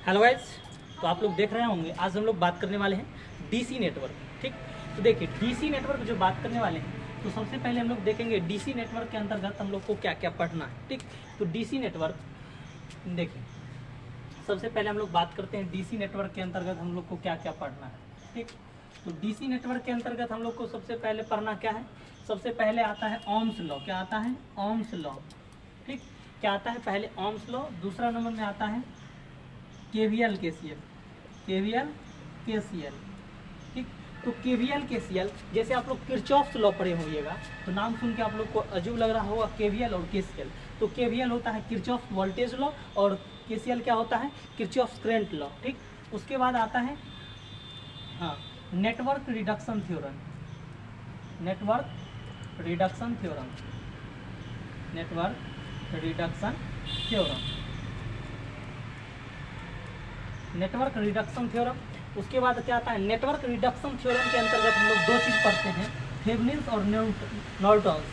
Hello guys, तो आप लोग देख रहे होंगे आज हम लोग बात करने वाले हैं डीसी नेटवर्क। ठीक, तो देखिए डीसी नेटवर्क जो बात करने वाले हैं, तो सबसे पहले हम लोग देखेंगे डीसी नेटवर्क के अंतर्गत हम लोग को क्या क्या पढ़ना है। ठीक, तो डीसी नेटवर्क देखिए सबसे पहले हम लोग बात करते हैं डीसी नेटवर्क के अंतर्गत हम लोग को क्या क्या पढ़ना है। ठीक, तो डीसी नेटवर्क के अंतर्गत हम लोग को सबसे पहले पढ़ना क्या है। सबसे पहले आता है ओम्स लॉ। क्या आता है? Ohm's law. ठीक, क्या आता है? पहले ओम्स लॉ। दूसरा नंबर में आता है केवीएल केसीएल। KVL KCL. ठीक, तो केवीएल केसीएल जैसे आप लोग किरचॉफ्स लॉ पढ़े होइएगा, तो नाम सुन के आप लोग को अजीब लग रहा होगा केवीएल और केसीएल। तो केवीएल होता है किरचॉफ्स वोल्टेज लॉ और केसीएल क्या होता है? Kirchhoff's current law. ठीक, उसके बाद आता है network reduction theorem. Network reduction theorem. Network reduction theorem. Network reduction theorem. उसके बाद क्या आता है? नेटवर्क रिडक्शन थ्योरम के अंतर्गत हम लोग दो चीज पढ़ते हैं, थेवेनिन्स और Norton's.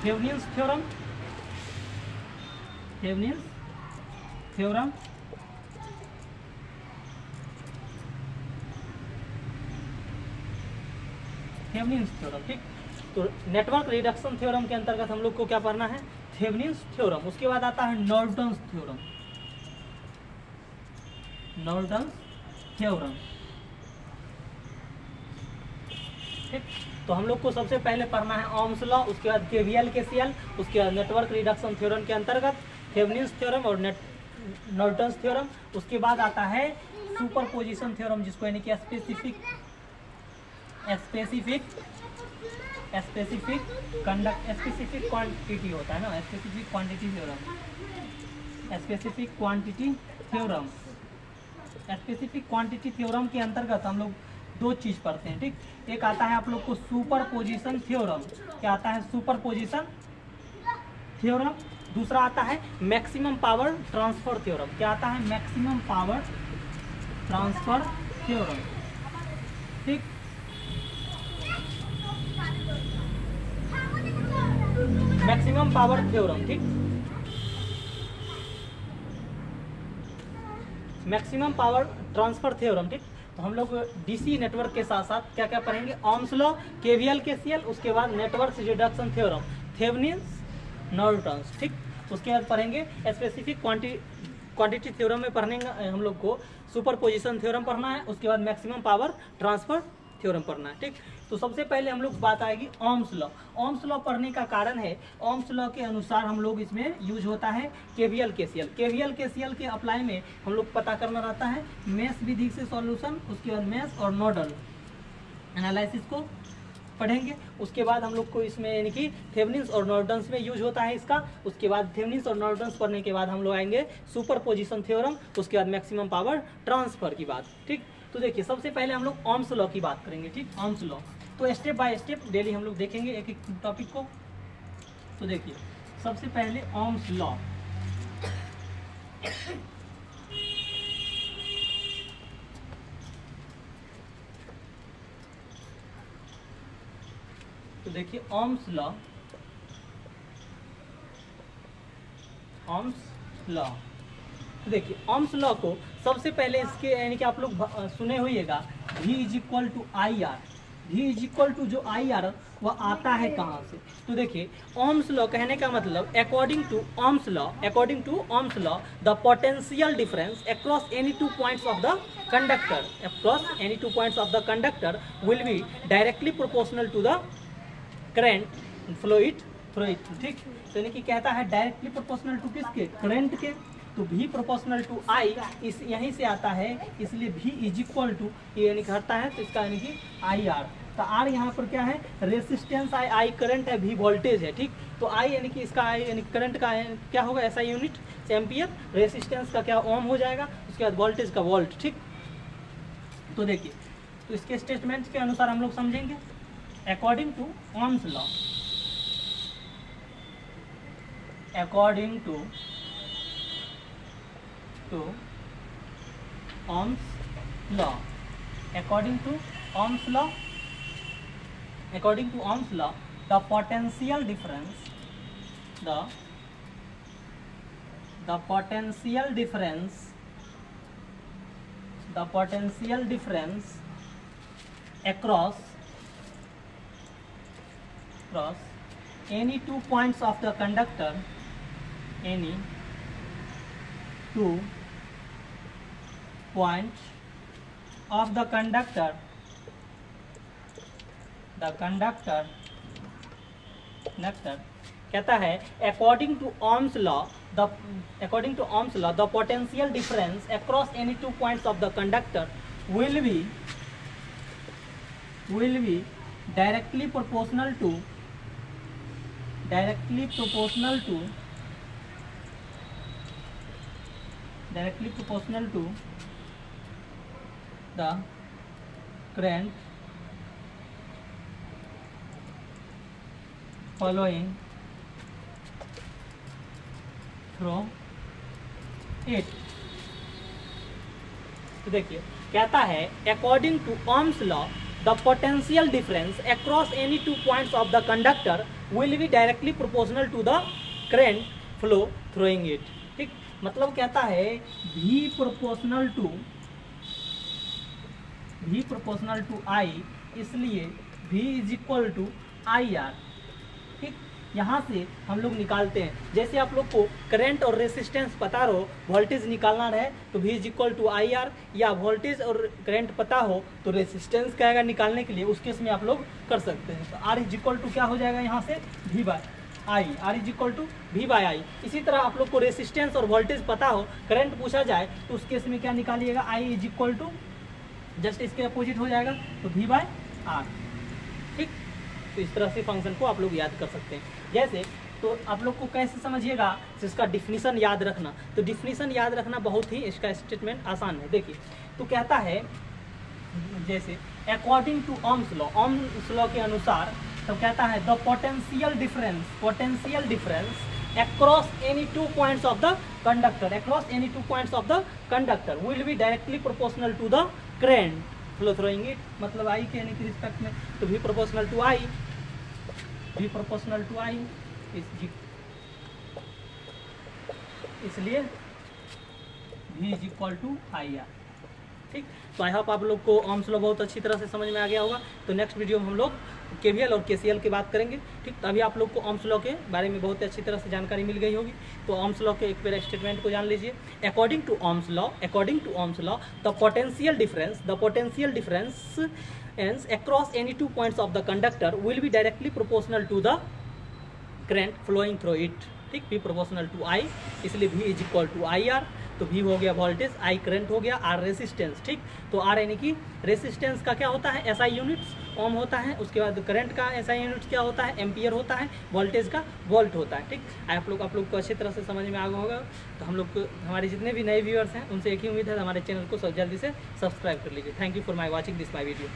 Thevenin's theorem. Thevenin's theorem. Thevenin's theorem. ठीक, तो नेटवर्क रिडक्शन थ्योरम के अंतर्गत हम लोग को क्या पढ़ना है? Thevenin's theorem. उसके बाद आता है नॉर्टन्स थ्योरम। Norton's theorem. ठीक, तो हम लोग को सबसे पहले पढ़ना है ओम्स लॉ, उसके बाद केवीएल केसीएल, उसके बाद नेटवर्क रिडक्शन थ्योरम के अंतर्गत थेवेनिन्स थ्योरम और नॉर्टन्स थ्योरम। उसके बाद आता है सुपरपोजिशन थ्योरम, जिसको यानी कि स्पेसिफिक क्वांटिटी होता है ना, specific quantity theorem. Specific quantity theorem. Specific quantity theorem के अंतर्गत हम लोग दो चीज पढ़ते हैं। ठीक, एक आता है आप लोग को सुपरपोजिशन थ्योरम। क्या आता है? Superposition theorem. दूसरा आता है मैक्सिमम पावर ट्रांसफर थ्योरम। क्या आता है? Maximum power transfer theorem. ठीक, मैक्सिमम पावर थ्योरम। ठीक, मैक्सिमम पावर ट्रांसफर थ्योरम। ठीक, तो हम लोग डीसी नेटवर्क के साथ साथ क्या क्या पढ़ेंगे? ओम्स लॉ, केवीएल केसीएल, उसके बाद network reduction theorem, Thevenin's, Norton's. ठीक, उसके बाद पढ़ेंगे स्पेसिफिक क्वांटिटी थ्योरम में पढ़ने हम लोग को सुपरपोजिशन थ्योरम पढ़ना है, उसके बाद मैक्सिमम पावर ट्रांसफर थ्योरम पढ़ना है। ठीक, तो सबसे पहले हम लोग बात आएगी ओम्स लॉ। ओम्स लॉ पढ़ने का कारण है, ओम्स लॉ के अनुसार हम लोग इसमें यूज होता है केवीएल केसीएल। केवीएल केसीएल के अप्लाई में हम लोग पता करना रहता है मेश विधि से सॉल्यूशन, उसके बाद मेश और नोडल एनालिसिस को पढ़ेंगे। उसके बाद हम लोग को इसमें यानी कि थेवेनिन्स और नॉर्टन्स में यूज होता है इसका। उसके बाद थेवेनिन्स और नॉर्टन्स पढ़ने के बाद हम लोग आएंगे सुपरपोजिशन थ्योरम, उसके बाद मैक्सिमम पावर ट्रांसफर की बात। ठीक, तो देखिए सबसे पहले हम लोग ओम्स लॉ की बात करेंगे। ठीक, ओम्स लॉ तो स्टेप बाय स्टेप डेली हम लोग देखेंगे एक एक टॉपिक को। तो देखिए सबसे पहले ओम्स लॉ। तो देखिए ओम्स लॉ। ओम्स लॉ, तो देखिए ओम्स लॉ को सबसे पहले इसके यानी कि आप लोग सुने होइएगा V is equal to I R. V is equal to जो आई आर वह आता है कहाँ से? तो देखिए ओम्स लॉ कहने का मतलब according to Ohm's law the potential difference across any two points of the conductor will be directly proportional to the current flowed. ठीक, तो यानी कि कहता है डायरेक्टली प्रोपोर्शनल टू किसके? करंट के। तो V प्रोपोर्शनल टू I इस यहीं से आता है, इसलिए V इज इक्वल टू यानी घटता है, तो इसका यानी कि आई आर। तो R यहाँ पर क्या है? रेसिस्टेंस I करंट है, V वोल्टेज है। ठीक, तो I यानी कि इसका I यानी करंट का क्या होगा? ऐसा यूनिट एम्पियर। रेसिस्टेंस का क्या? ओम हो जाएगा। उसके बाद वोल्टेज का वोल्ट। ठीक, तो देखिए तो इसके स्टेटमेंट के अनुसार हम लोग समझेंगे अकॉर्डिंग टू ओम्स लॉ। अकॉर्डिंग टू Ohm's law, according to Ohm's law, the potential difference the potential difference across any 2 points of the conductor, any 2 points of the conductor कहता है according to Ohm's law the potential difference across any 2 points of the conductor will be directly proportional to the current following through it। तो देखिए कहता है according to Ohm's law the potential difference across any 2 points of the conductor will be directly proportional to the current flow through it। ठीक, मतलब कहता है V proportional to I, इसलिए V is equal to IR। ठीक, यहाँ से हम लोग निकालते हैं, जैसे आप लोग को करंट और रेसिस्टेंस पता रहो, वोल्टेज निकालना रहे तो V is equal to IR, या वोल्टेज और करंट पता हो तो रेसिस्टेंस क्या आएगा निकालने के लिए, उस केस में आप लोग कर सकते हैं। तो R इज इक्वल टू क्या हो जाएगा यहाँ से V by I, R is equal to V by I. इसी तरह आप लोग को रेसिस्टेंस और वोल्टेज पता हो, करंट पूछा जाए तो उस केस में क्या निकालिएगा, I is equal to just इसके अपोजिट हो जाएगा तो V बाय आर। ठीक, तो इस तरह से फंक्शन को आप लोग याद कर सकते हैं। जैसे तो आप लोग को कैसे समझिएगा, तो इसका डिफिनीशन याद रखना, तो डिफिनीशन याद रखना बहुत ही इसका स्टेटमेंट आसान है। देखिए तो कहता है जैसे अकॉर्डिंग टू ओम्स लॉ के अनुसार, तो कहता है the potential difference across any 2 points of the conductor will be directly proportional to the current flow through it, मतलब I के यानी कि रिस्पेक्ट में, तो V proportional to I इसलिए V is equal to IR। ठीक, तो आई होप आप लोग को ओम्स लॉ बहुत अच्छी तरह से समझ में आ गया होगा। तो नेक्स्ट वीडियो में हम लोग KVL और KCL की बात करेंगे। ठीक, तो अभी आप लोग को ओम्स लॉ के बारे में बहुत अच्छी तरह से जानकारी मिल गई होगी। तो ओम्स लॉ के एक बार स्टेटमेंट को जान लीजिए। According to Ohm's law the potential difference across any 2 points of the conductor will be directly proportional to the current flowing through it। ठीक, V प्रोपोर्शनल टू I, इसलिए V is equal to IR। तो V हो गया voltage, I current हो गया, R resistance. ठीक, तो R यानी कि रेसिस्टेंस का क्या होता है SI यूनिट्स, ओम होता है। उसके बाद करंट का SI यूनिट्स क्या होता है, एम्पियर होता है। वोल्टेज का वोल्ट होता है। ठीक, आप लोग को अच्छी तरह से समझ में आ गया होगा। तो हम लोग को हमारे जितने भी नए व्यूअर्स हैं उनसे एक ही उम्मीद है, हमारे चैनल को जल्दी से सब्सक्राइब कर लीजिए। Thank you for my watching this my video.